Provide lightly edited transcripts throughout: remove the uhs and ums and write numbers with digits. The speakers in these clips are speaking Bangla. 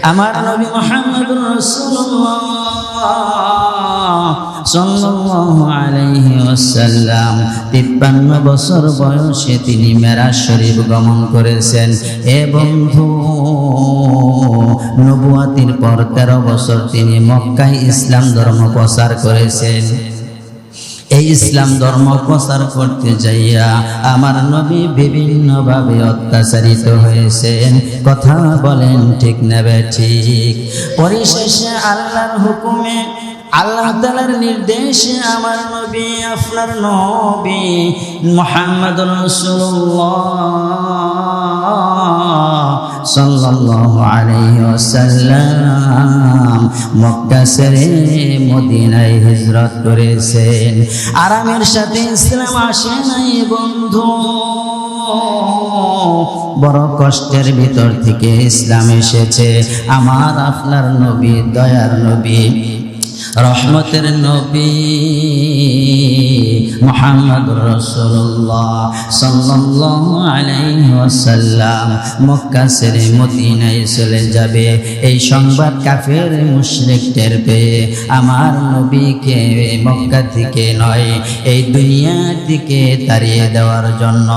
আমার নবী মুহাম্মদুর রাসূলুল্লাহ সাল্লাল্লাহু আলাইহি ওয়াসাল্লাম 53 বছর বয়সে তিনি মেরাজ শরীফ গমন করেছেন। এ বন্ধু, নবুয়াতির পর 13 বছর তিনি মক্কায় ইসলাম ধর্ম প্রচার করেছেন। এই ইসলাম ধর্ম প্রচার করতে যাইয়া আমার নবী বিভিন্নভাবে অত্যাচারিত হয়েছেন। কথা বলেন ঠিক না ঠিক? পরিশেষে আল্লাহর হুকুমে, আল্লাহ তাআলার নির্দেশে আমার নবী, আপনার নবী মুহাম্মদুর রাসূলুল্লাহ সাল্লাল্লাহু আলাইহি ওয়াসাল্লাম মক্কা ছেড়ে মদিনায় হিজরত করেছেন। আরামের সাথে ইসলাম আসে নাই বন্ধু, বড় কষ্টের ভিতর থেকে ইসলাম এসেছে। আমার আপনার নবী, দয়ার নবী, রহমতের নবী মুহাম্মদুর রাসূলুল্লাহ সাল্লাল্লাহু আলাইহি ওয়াসাল্লাম মক্কা ছেড়ে মদিনায় চলে যাবে, এই সংবাদ কাফের মুশরিক টের পেয়ে আমার নবীকে মক্কা থেকে নয়, এই দুনিয়া থেকে তাড়িয়ে দেওয়ার জন্য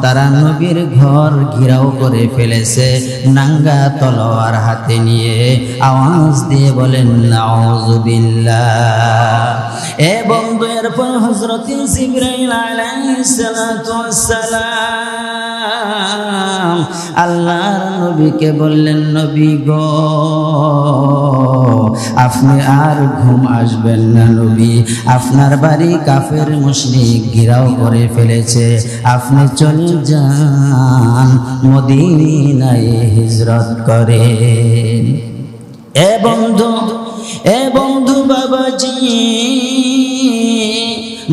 তারা নবীর ঘর ঘেরাও করে ফেলেছে। নাঙ্গা তলোয়ার হাতে নিয়ে আওয়াজ দিয়ে বলেন নাউযুবিল্লাহ। এ বন্ধু, এরপর হযরত জিবরাইল আলাইহিস সালাতু ওয়াস সালাম আল্লাহর নবীকে বললেন, নবী গো, আপনি আর ঘুম আসবেন না নবী, আপনার বাড়ি কাফের মুশরিক ঘেরাও করে ফেলেছে, আপনি চলে যান, মদিনায় হিজরত করেন। এ বন্ধু বাবাজি,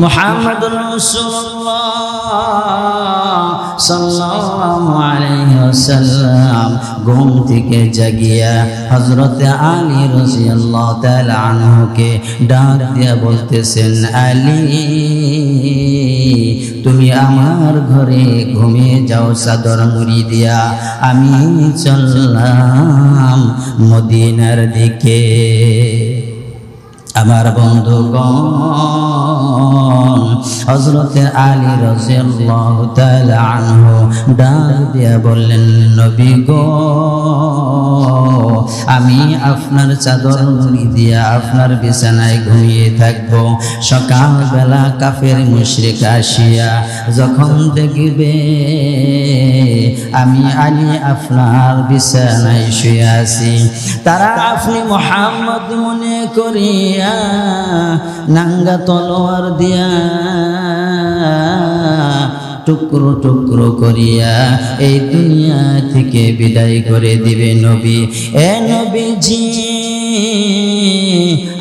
মুহাম্মদুর রাসূলুল্লাহ সাল্লাল্লাহু আলাইহি ওয়াসাল্লাম ঘুম থেকে জাগিয়া হযরত আলী রাদিয়াল্লাহু তাআলা আনহুকে ডাক দিয়া বলতেছেন, আলী, তুমি আমার ঘরে ঘুমিয়ে যাও চাদর মুড়ি দিয়া, আমি চললাম মদিনার দিকে। আমার বন্ধুগণ, হযরত আলী রাদিয়াল্লাহু তাআলা আনহু ডাক দিয়া বললেন, নবী গো, আমি আপনার চাদর মুড়ি দিয়া আপনার বিছানায় ঘুমিয়ে থাকবো। সকালবেলা কাফের মুশরিক আসিয়া যখন দেখবে আমি আলী আপনার বিছানায় শুয়ে আছি, তারা আপনি মুহাম্মদ মনে করিয়া নাঙ্গা তলোয়ার দিয়া টুকরো টুকরো করিয়া এই দুনিয়া থেকে বিদায় করে দিবে নবী। এ নবীজি,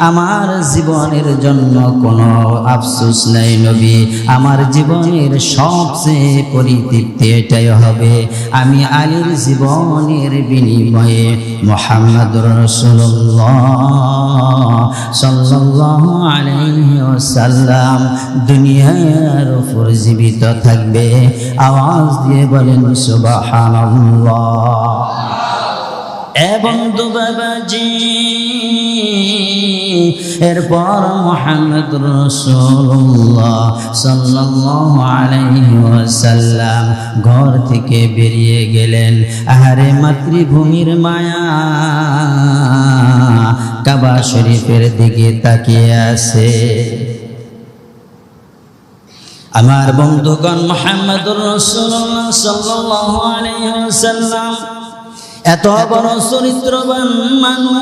আমার জীবনের জন্য কোনো আফসোস নাই নবী, আমার জীবনের সবচেয়ে পরিতৃপ্তি এটাই হবে, আমি আলীর জীবনের বিনিময়ে মুহাম্মদুর রাসূলুল্লাহ সাল্লাল্লাহু আলাইহি ওয়াসাল্লাম দুনিয়ার উপর জীবিত থাকবে। আওয়াজ দিয়ে বলেন সুবহানাল্লাহ। এ বন্ধু বাবাজি, এরপর মুহাম্মদুর রাসূলুল্লাহ সাল্লাল্লাহু আলাইহি ওয়াসাল্লাম ঘর থেকে বেরিয়ে গেলেন। আহারে মাতৃভূমির মায়া, কাবা শরীফের দিকে তাকিয়ে আছে। আমার বন্ধুগণ, মুহাম্মদুর রাসূলুল্লাহ সাল্লাল্লাহু আলাইহি ওয়াসাল্লাম এত বড় চরিত্রবান মানুষ,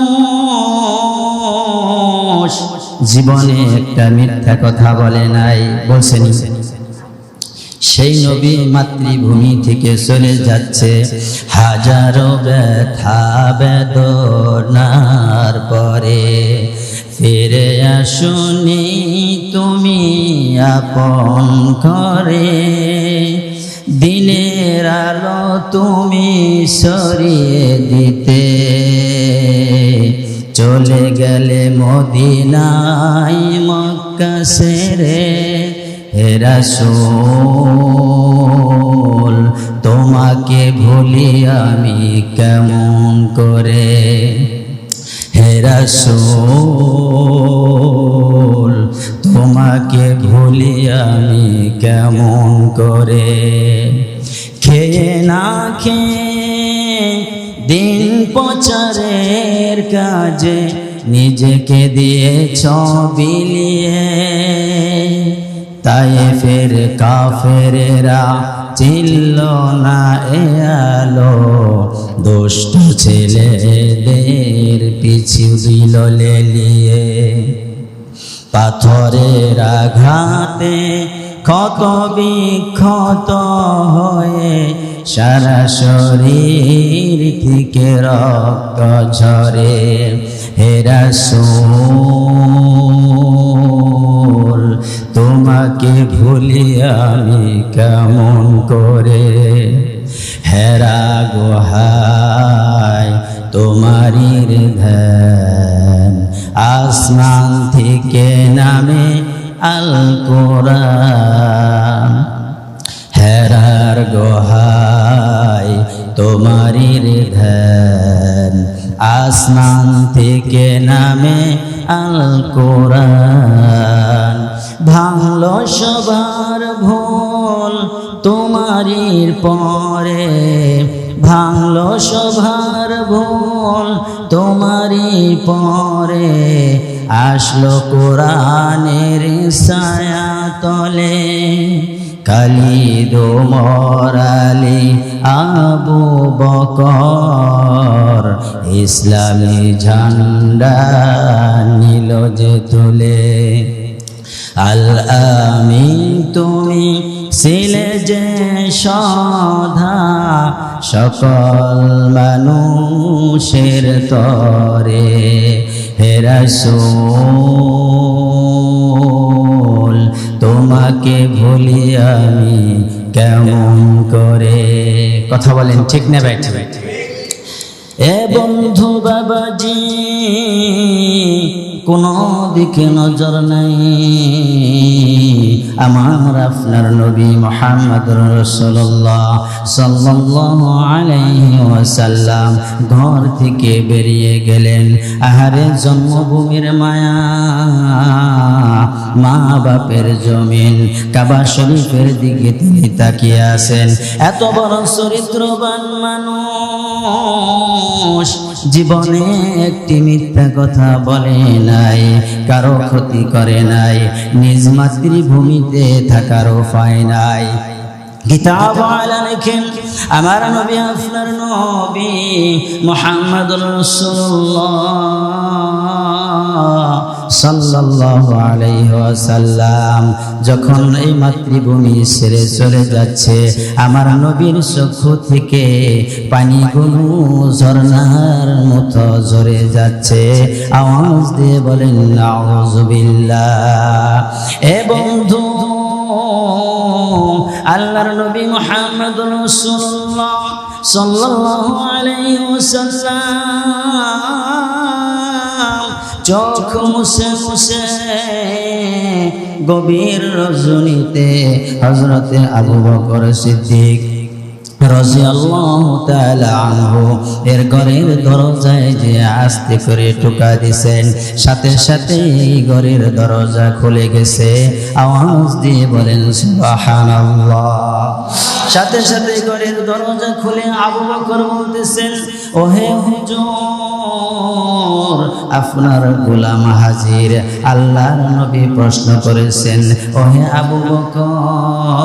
জীবনে একটা মিথ্যা কথা বলে নাই, বলছেন। সেই নবী মাতৃভূমি থেকে চলে যাচ্ছে হাজারো ব্যথা বেদনার পরে, ফিরে আসুনি তুমি আপন ঘরে, দিনের আলো তুমি সরিয়ে দিতে, চলে গেলে মদিনায় মক্কা ছেড়ে, হে রাসূল তোমাকে ভুলি আমি কেমন করে। হে রাসূল তোমাকে ভুলি আমি কেমন করে। খেয়ে না খেয়ে দিন প্রচারের কাজে নিজেকে দিয়েছ বিলিয়ে। তায়েফের কাফেরেরা চিনল না এ আলো, দুষ্ট ছেলেদের পিছু দিল লেলিয়ে। পাথরের আঘাতে ক্ষত বিক্ষত হয়ে সারা শরীর থেকে রক্ত ঝরে। হে রাসূল তোমাকে ভুলি আমি কেমন করে। হেরা গুহায় তোমারি ধ্যান, আসমান থেকে নামে আল কোরআন। হেরার গুহায় তোমারি ধ্যান, আসমান থেকে নামে আল কোরআন। ভাঙলো সবার ভুল তোমারি পরে, ভাঙলো সবার ভুল তোমারি পরে। আসলো কোরআনের ছায়া তলে, খালিদ ওমর আলী আবু বকর ইসলামী ঝান্ডা নিল যে তুলে। আল আমিন তুমি ছিলে যে সদা সকল মানুষের তরে। হে রাসূল তোমাকে ভুলি আমি কেমন করে। কথা বলেন ঠিক না ভাই? এ বন্ধু বাবাজি কোনো দিকে নজর নাই, আমার আপনার নবী মুহাম্মদুর রাসূলুল্লাহ সাল্লাল্লাহু আলাইহি ওয়াসাল্লাম ঘর থেকে বেরিয়ে গেলেন। আহারে জন্মভূমির মায়া, মা বাপের জমিন কাবা শরীফের দিকে তিনি তাকিয়ে আছেন। এত বড় চরিত্রবান মানুষ জীবনে একটি মিথ্যা কথা বলে নাই, কারো ক্ষতি করে নাই, নিজ মাতৃভূমিতে থাকার উপায় নাই। কিতাব আলা লিখেন আমার নবী আপনার নবী মুহাম্মদুর রাসূলুল্লাহ সাল্লাল্লাহু আলাইহি ওয়াসাল্লাম যখন এই মাতৃভূমি ছেড়ে চলে যাচ্ছে, আমার নবীর চক্ষু থেকে পানিগুলো ঝর্ণার মতো ঝরে যাচ্ছে। আওয়াজ দিয়ে বলেন নাউযু বিল্লাহ। এ বন্ধু, আল্লাহর নবী মুহাম্মদুর রাসূলুল্লাহ সাল্লাল্লাহু আলাইহি ওয়াসাল্লাম চোখ মুছে মুছে গভীর রজনীতে হযরতে আবু বকর সিদ্দিক রাদিয়াল্লাহু তাআলা আনহু এর ঘরের দরজায় যে আস্তে করে টোকা দিয়েছেন, সাথে সাথে এই ঘরের দরজা খুলে গেছে। আওয়াজ দিয়ে বলেন সুবহানাল্লাহ। সাথে সাথে ঘরের দরজা খুলে আবু বকর বলতেছেন, ওহে হুজুর আপনার গোলাম হাজির। আল্লাহর নবী প্রশ্ন করেছেন, ওহে আবু বকর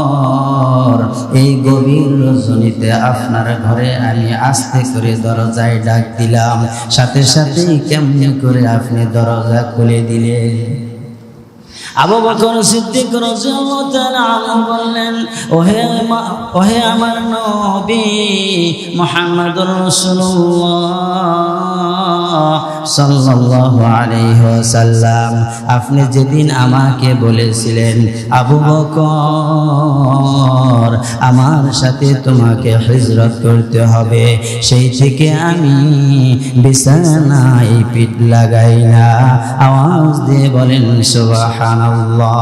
এই গভীর রজনীতে আপনার ঘরে আমি আস্তে করে দরজায় ডাক দিলাম, সাথে সাথে কেমনে করে আপনি দরজা খুলে দিলেন? আবু বকর সিদ্দিক রাদিয়াল্লাহু তাআলা আনহু বললেন, ওহে আমার নবী মুহাম্মদুর রাসূলুল্লাহ সাল্লাল্লাহু আলাইহি ওয়াসাল্লাম আপনি যেদিন আমাকে বলেছিলেন আবু বকর আমার সাথে তোমাকে হিজরত করতে হবে, সেই থেকে আমি বিছানায় পিঠ লাগাই না। আওয়াজ দিয়ে বলেন সুবহানাল্লাহ।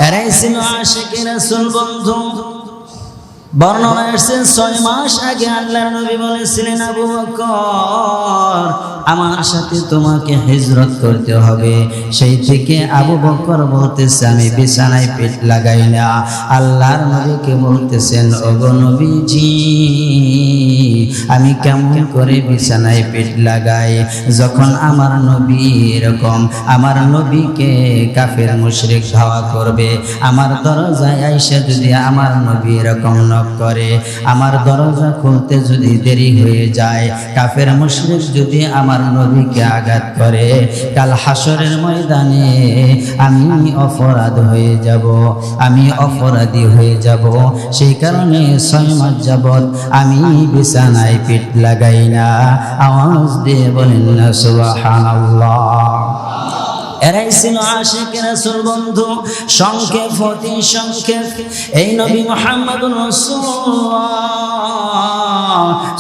এরাই ছিল আশিক রাসূল বন্ধু। বর্ণনা এসেছে 6 মাস আগে আল্লাহর নবী বলেছিলেন, আবু বকর আমার সাথে তোমাকে হিজরত করতে হবে। সেই থেকে আবু বকর বলতেছে আমি বিছানায় পেট লাগাই না। আল্লাহর নবীকে বলতেছেন, ওগো নবীজি আমি কেমন করে বিছানায় পেট লাগাই? যখন আমার নবী এরকম আমার নবীকে কাফের মুশরিক ধাওয়া করবে, আমার দরজায় আইসা যদি আমার নবী এরকম করে, আমার দরজা খুলতে যদি দেরি হয়ে যায়, কাফের মুশরিক যদি আমার নবীকে আঘাত করে, কাল হাসরের ময়দানে আমি অপরাধ হয়ে যাব, আমি অপরাধী হয়ে যাব। সেই কারণে 6 মাস যাবত আমি বিছানায় পিঠ লাগাই না। আওয়াজ দিয়ে বলেন না সুবহানাল্লাহ। এরাই ছিল আশিক রাসূল বন্ধু। সংক্ষেপ অতি সংক্ষেপ এই নবী মুহাম্মদুর রাসূলুল্লাহ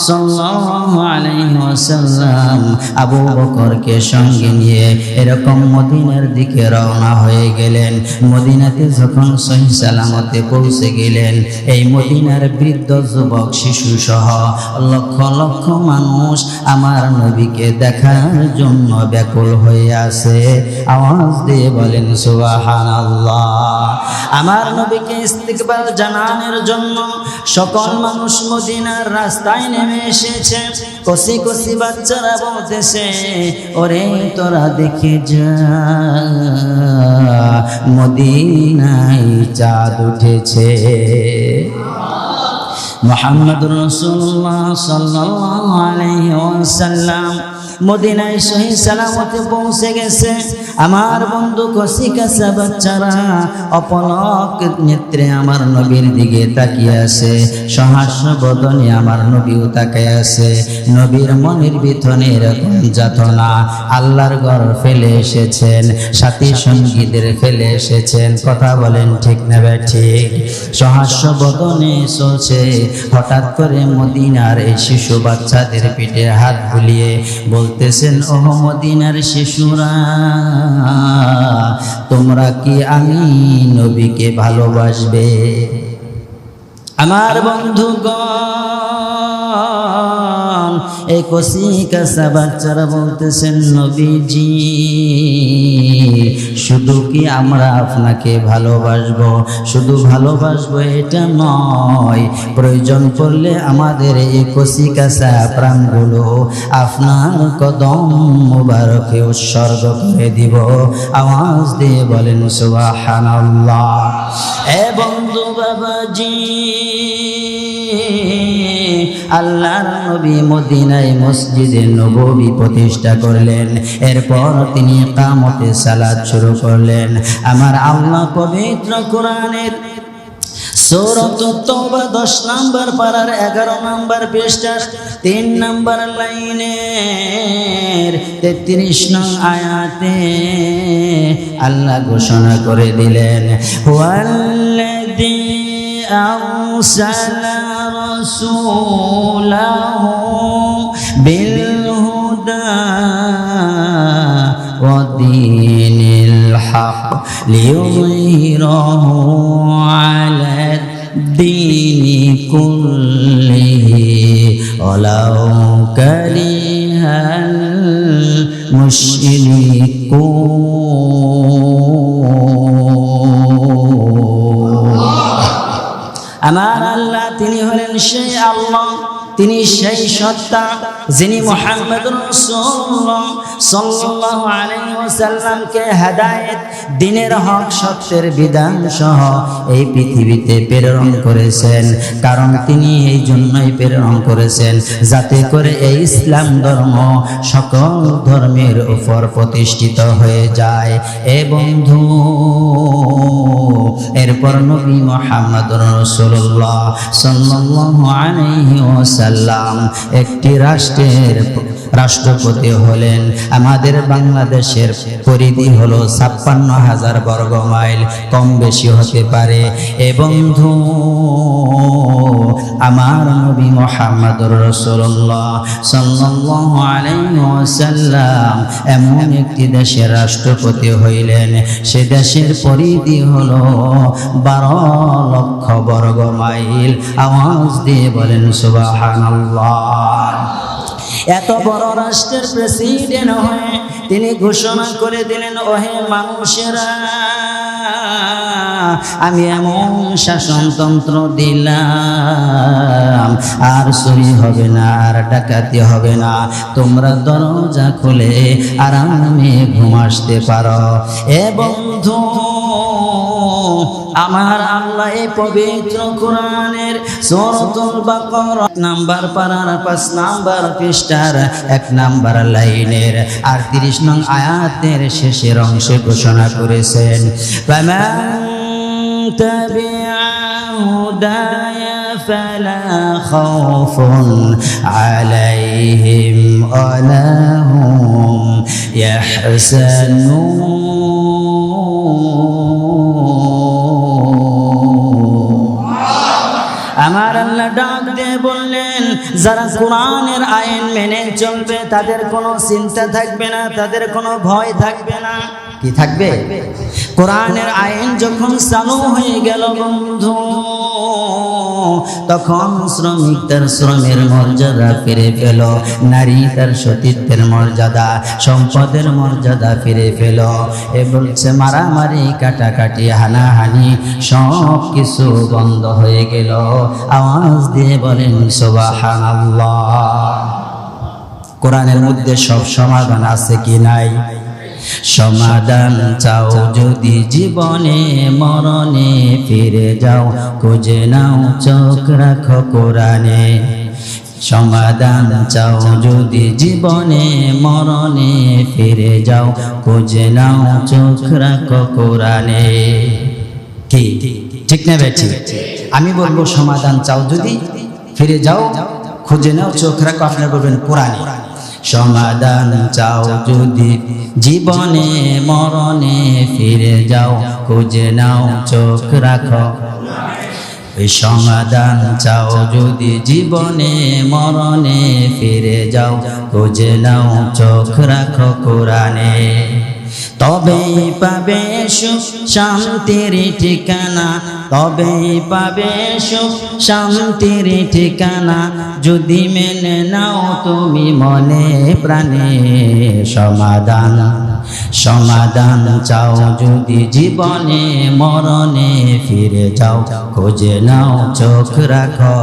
সাল্লাল্লাহু আলাইহি ওয়াসাল্লাম আবু বকরকে সঙ্গে নিয়ে এরকম মদিনার দিকে রওনা হয়ে গেলেন। মদিনাতে যখন সহি সালামতে পৌঁছে গেলেন, এই মদিনার বৃদ্ধ যুবক শিশু সহ লক্ষ লক্ষ মানুষ আমার নবীকে দেখার জন্য ব্যাকুল হয়ে আছে। আওয়াজ দিয়ে বলেন সুবহানাল্লাহ। আমার নবীকে ইস্তিকবাল জানানোর জন্য সকল মানুষ মদিনার রাস্তায় নেমে এসেছে। কচি কচি বাচ্চারা বলতেছে, ওরে তোরা দেখে যা মদিনায় চাঁদ উঠেছে। মুহাম্মদুর রাসূলুল্লাহ সাল্লাল্লাহু আলাইহি ওয়াসাল্লাম মদিনায় সহি সালামতে পৌঁছে গেছে। আমার বন্ধু কচি কাঁচা বাচ্চারা অপলক নেত্রে আমার নবীর দিকে তাকিয়ে আছে, সহাস্য বদনে আমার নবীও তাকিয়ে আছে। নবীর মনের ভিতরে এরকম যাতনা, আল্লাহর ঘর ফেলে এসেছেন, সাথী সঙ্গীদের ফেলে এসেছেন। কথা বলেন ঠিক না ঠিক? সহাস্য বদনে চলছে। হঠাৎ করে মদিনার এই শিশু বাচ্চাদের পিঠে হাত বুলিয়ে বলতেছেন, ও মদিনার শিশুরা, তোমরা কি আমি নবীকে ভালোবাসবে? আমার বন্ধুগণ, এই কচি কাঁচা বাচ্চারা বলতেছেন, নবীজি শুধু কি আমরা আপনাকে ভালোবাসবো, শুধু ভালোবাসবো এটা নয়, প্রয়োজন পড়লে আমাদের এই কচি কাঁচা প্রাণগুলো আপনার কদম মুবারকে উৎসর্গ করে দিব। আওয়াজ দিয়ে বলেন সুবহানাল্লাহ। এ বন্ধু বাবাজি, আল্লাহর নবী মদিনায় মসজিদে নববী প্রতিষ্ঠা করলেন। এরপর তিনি ইকামতে সালাত শুরু করলেন। আমার আল্লাহ পবিত্র কোরআনের সূরাত তাওবা 10 নম্বর পারার 11 নম্বর পৃষ্ঠার 3 নম্বর লাইনের 33 নং আয়াতে আল্লাহ ঘোষণা করে দিলেন, ওয়াল্লাযী أرسل رسوله بالهدى ودين الحق ليظهره على الدين كله ولو كره المشركون। আমার আল্লাহ তিনি হলেন সেই আল্লাহ, তিনি সেই সত্তা যিনি মুহাম্মদুর রাসূলুল্লাহ সাল্লাল্লাহু আলাইহি ওয়াসাল্লামকে হেদায়েত, দ্বীনের হক, সত্যের বিধান সহ এই পৃথিবীতে প্রেরণ করেছেন। কারণ তিনি এই জন্যই প্রেরণ করেছেন যাতে করে এই ইসলাম ধর্ম সকল ধর্মের উপর প্রতিষ্ঠিত হয়ে যায়। এ বন্ধু, এরপর নবী মুহাম্মদুর রাসূলুল্লাহ সাল্লাল্লাহু আলাইহি ওয়াসাল্লাম একটি রাষ্ট্র রাষ্ট্রের রাষ্ট্রপতি হলেন। আমাদের বাংলাদেশের পরিধি হলো ৫৬,০০০ বর্গ মাইল, কম বেশি হতে পারে। এ বন্ধু, আমার নবী মুহাম্মদুর রাসূলুল্লাহ সাল্লাল্লাহু আলাইহি ওয়াসাল্লাম এমন একটি দেশের রাষ্ট্রপতি হইলেন, সে দেশের পরিধি হলো ১২ লক্ষ বর্গ মাইল। আওয়াজ দিয়ে বলেন সুবহানাল্লাহ। এত বড় রাষ্ট্রের প্রেসিডেন্ট হয়ে তিনি ঘোষণা করে দিলেন, ওহে মানুষেরা, আমি এমন শাসনতন্ত্র দিলাম, আর চুরি হবে না, আর ডাকাতি হবে না, তোমরা দরজা খুলে আরামে ঘুম আসতে পারো। এ বন্ধু, আমার আল্লাহ এই পবিত্র কোরআনের সূরাতুল বাকারা নাম্বার পারার ৫ নাম্বার পৃষ্ঠার ১ নাম্বার লাইনের ৩৮ নং আয়াতের শেষের অংশে ঘোষণা করেছেন, ফামান তাবিআ হুদায়া ফালা খাউফুন আলাইহিম ওয়ালা হুম ইয়াহজানুন। আমার আল্লাহ ডাক দিয়ে বললেন, যারা কোরআনের আইন মেনে চলবে তাদের কোনো চিন্তা থাকবে না, তাদের কোনো ভয় থাকবে না। কি থাকবে? কোরআনের আইন যখন চালু হয়ে গেল বন্ধু, তখন শ্রমিক তার শ্রমের মর্যাদা ফিরে পেল, নারী তার সতীত্বের মর্যাদা, সম্পদের মর্যাদা ফিরে পেল। এ বলছে মারামারি, কাটাকাটি, হানাহানি সব কিছু বন্ধ হয়ে গেল। আওয়াজ দিয়ে বলেন সুবহানাল্লাহ। কোরআনের মধ্যে সব সমাধান আছে কি নাই? সমাধান চাও যদি জীবনে মরণে, ফিরে যাও খুঁজে নাও চোখ রাখো কোরআনে। সমাধান চাও যদি জীবনে মরণে, ফিরে যাও খুঁজে নাও চোখ রাখো কোরআনে। কি ঠিক না বেঠিক? আমি বলবো সমাধান চাও যদি, ফিরে যাও খুঁজে নাও চোখ রাখো, আপনি বলবেন কোরআনে। সমাধান চাও যদি জীবনে মরণে, ফিরে যাও খুঁজে নাও চোখ রাখো। সমাধান চাও যদি জীবনে মরণে, ফিরে যাও খুঁজে নাও চোখ রাখো কোরআনে। তবেই পাবে সুখ শান্তির ঠিকানা, তবেই পাবে সুখ শান্তির ঠিকানা, যদি মেনে নাও তুমি মনে প্রাণে। সমাধান সমাধান চাও যদি জীবনে মরণে, ফিরে যাও খুঁজে নাও চোখ রাখো।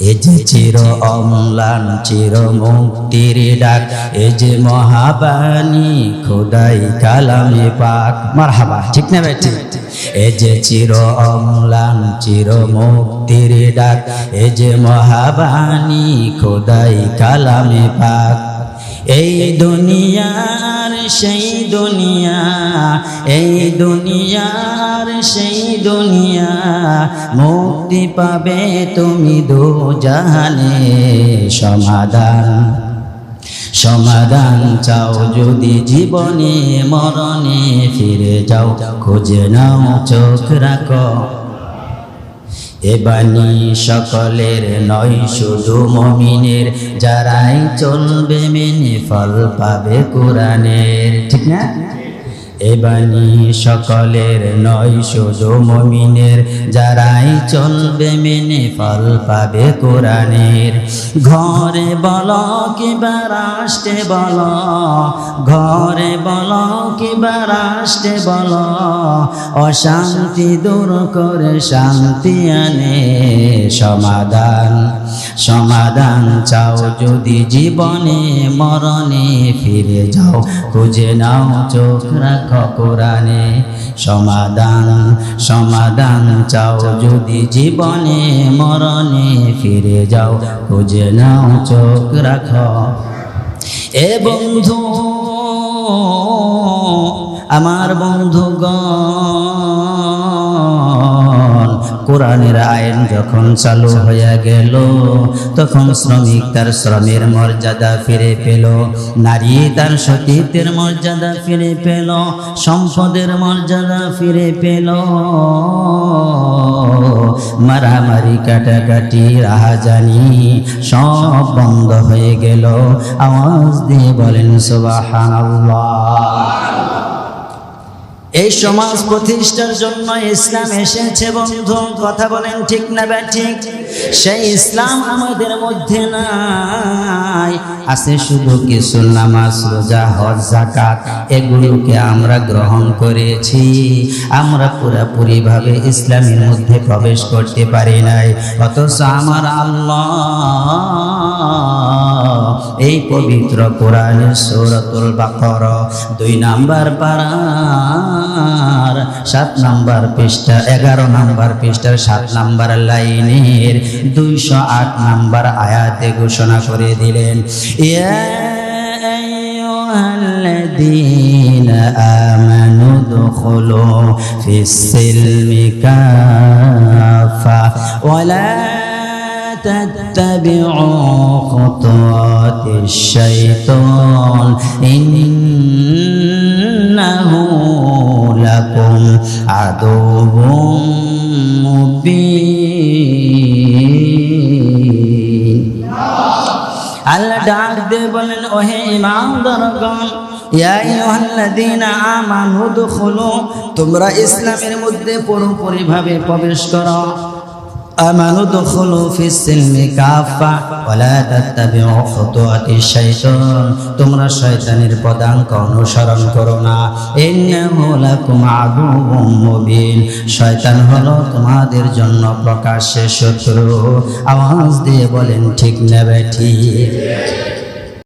এ যে চির অম্লান চির মুক্তির ডাক, এ যে মহাবাণী খোদাই কালামে পাক। মারহাবা, ঠিক না ভাই? ঠিক। এ যে চির অম্লান চির মুক্তির ডাক, এ যে মহাবাণী খোদাই কালামে পাক। এই দুনিয়ার সেই দুনিয়া, এই দুনিয়ার সেই দুনিয়া, মুক্তি পাবে তুমি দোজাহানে। সমাধান সমাধান চাও যদি জীবনে মরণে, ফিরে যাও খুঁজে নাও চোখ রাখো। এ বাণী সকলের নয় শুধু মুমিনের, যারাই চলবে মেনে ফল পাবে কোরআনের। ঠিক না? এ বাণী সকলের নয় শুধু মুমিনের, যারাই চলবে মেনে ফল পাবে কোরআনের। ঘরে বলো কিবা রাষ্ট্রে বলো, ঘরে বলো কিবা রাষ্ট্রে বলো, অশান্তি দূর করে শান্তি আনে। সমাধান সমাধান চাও যদি জীবনে মরণে, ফিরে যাও খুঁজে নাও চোখ রাখো কোরআনে। সমাধান সমাধান চাও যদি জীবনে মরণে, ফিরে যাও খুঁজে নাও চোখ রাখো। এ বন্ধু, আমার বন্ধুগণ, কোরআনের আইন যখন চালু হয়ে গেল, তখন শ্রমিক তার শ্রমের মর্যাদা ফিরে পেল, নারী তার সতীত্বের মর্যাদা ফিরে পেল, সম্পদের মর্যাদা ফিরে পেল। মারামারি কাটাকাটি রাহাজানি সব বন্ধ হয়ে গেল। আওয়াজ দিয়ে বলেন সুবহানাল্লাহ। এই সমাজ প্রতিষ্ঠার জন্য ইসলাম এসেছে বন্ধু, কথা বলেন ঠিক না ঠিক? সেই ইসলাম আমাদের মধ্যে নাই, আছে শুধু কিছু নামাজ, রোজা, হজ, যাকাত, এগুলোকে আমরা গ্রহণ করেছি। আমরা পুরোপুরি ভাবে ইসলামের মধ্যে প্রবেশ করতে পারি নাই। অথচ আমার আল্লাহ এই পবিত্র কোরআনের সূরাতুল বাকারা 2 নম্বর পারা 7 নম্বর পৃষ্ঠা 11 নম্বর পৃষ্ঠার 7 নম্বর লাইনের 208 নম্বর আয়াতে ঘোষণা করে দিলেন, ইয়া আইয়ুহাল্লাযীনা আমানু দুখুলু ফিস-সিলমি কাফা ওয়া লা تتبعوا خطوات الشيطان إنه لكم عدو مبين। আল্লাহ ডাক দিয়ে বলেন, ওহে ঈমানদারগণ, ইয়া আইয়ুহাল্লাযীনা আমানু দুখুলু, তোমরা ইসলামের মধ্যে পুরোপুরিভাবে প্রবেশ করো। আমানু দুখুলু ফিস-সিলমি কাফা ওয়া লা তাত্তাবিউ খুতুওয়াতিশ শাইতান, তোমরা শয়তানের পদাঙ্ক অনুসরণ করো না। ইন্নাহু লাকুম আদুউম মুবিন, শয়তান হলো তোমাদের জন্য প্রকাশ্যে শত্রু। আওয়াজ দিয়ে বলেন ঠিক না ঠিক?